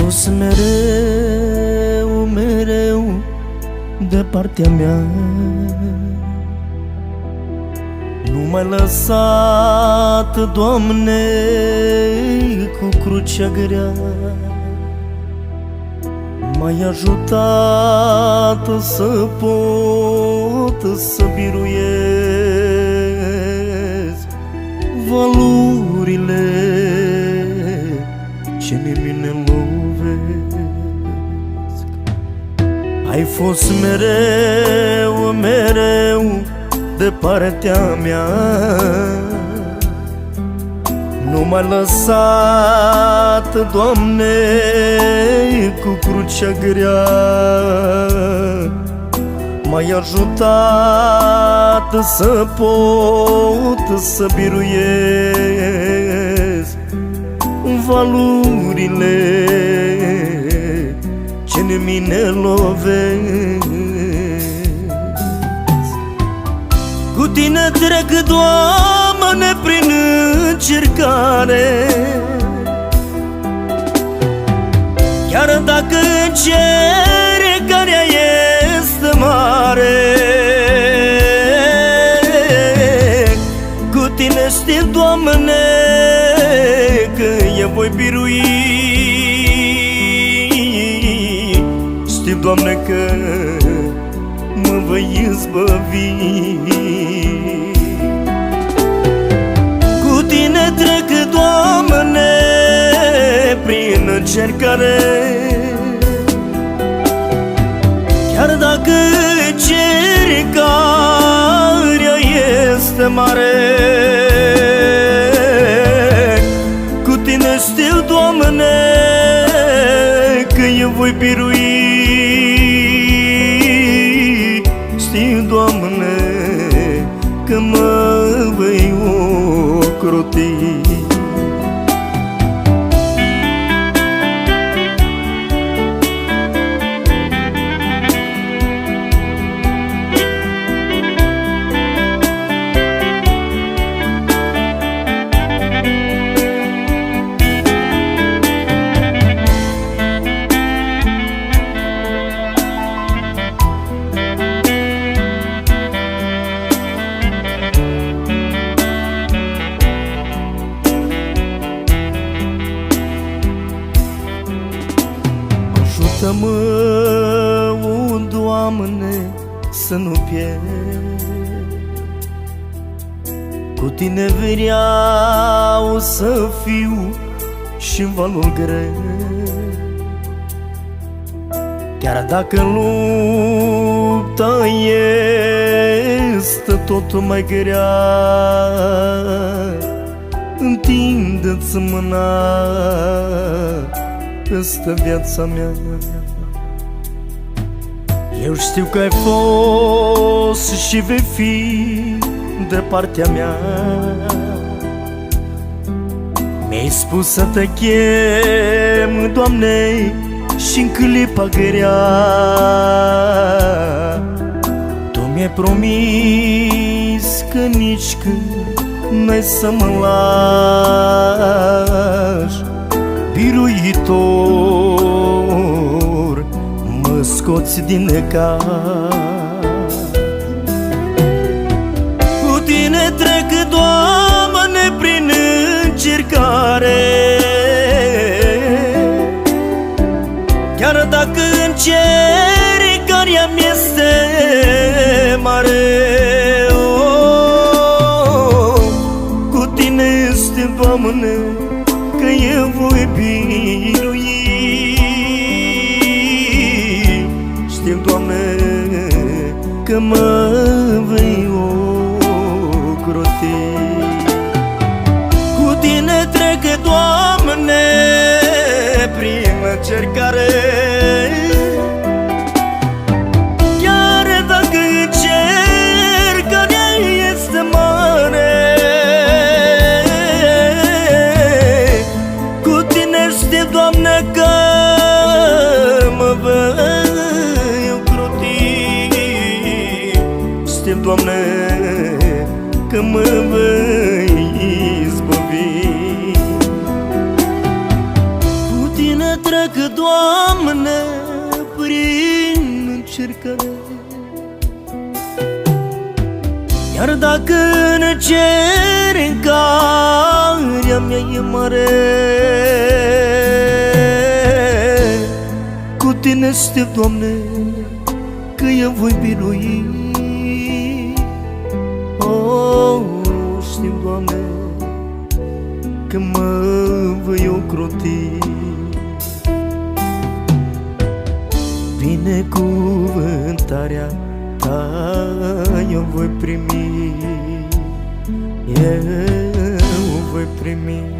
fost mereu, mereu de partea mea. Nu m-ai lăsat, Doamne, cu crucea grea. M-ai ajutat să pot să biruiesc valurile ce de mine lovesc. Ai fost mereu, mereu de partea mea. Nu m-ai lăsat, Doamne, cu crucea grea. M-ai ajutat să pot să biruiesc valurile ce în mine lovesc. Cu tine trec, Doamne, prin încercare, chiar dacă încercarea este mare. Cu tine știu, Doamne, că eu voi birui. Știu, Doamne, că mă voi izbăvi. Cu tine trec, Doamne, prin încercare, chiar dacă încercarea este mare. Cu tine știu, Doamne, că eu voi birui. Știu, Doamne, că mă voi ocroti. Ajută-mă, Doamne, să nu pierd. Cu tine vreau să fiu și-n valul greu. Chiar dacă lupta este tot mai grea, întinde-ți mâna peste viața mea. Eu știu că ai fost și vei fi de partea mea. Mi-ai spus să te chem, Doamne, și-n clipa grea. Tu mi-ai promis că nici când n-ai să mă lași. Biruitor, mă scoți din necaz. Cu tine trec, Doamne, prin încercare, chiar dacă încercarea mi-este mare. Cu tine știu, Doamne, că eu voi birui. Știu, Doamne, că mă vei ocroti. Cu tine trec, Doamne, prin încercare, chiar dacă încercarea este mare. Doamne, că mă vei ocroti. Știu, Doamne, că mă vei izbăvi. Cu tine trec, Doamne, prin încercare. Iar dacă în cer încarea mea e mare, cu Tine aștept, Doamne, că eu voi birui. Oh, știu, Doamne, că mă voi ocroti. Binecuvântarea Ta eu voi primi, eu voi primi.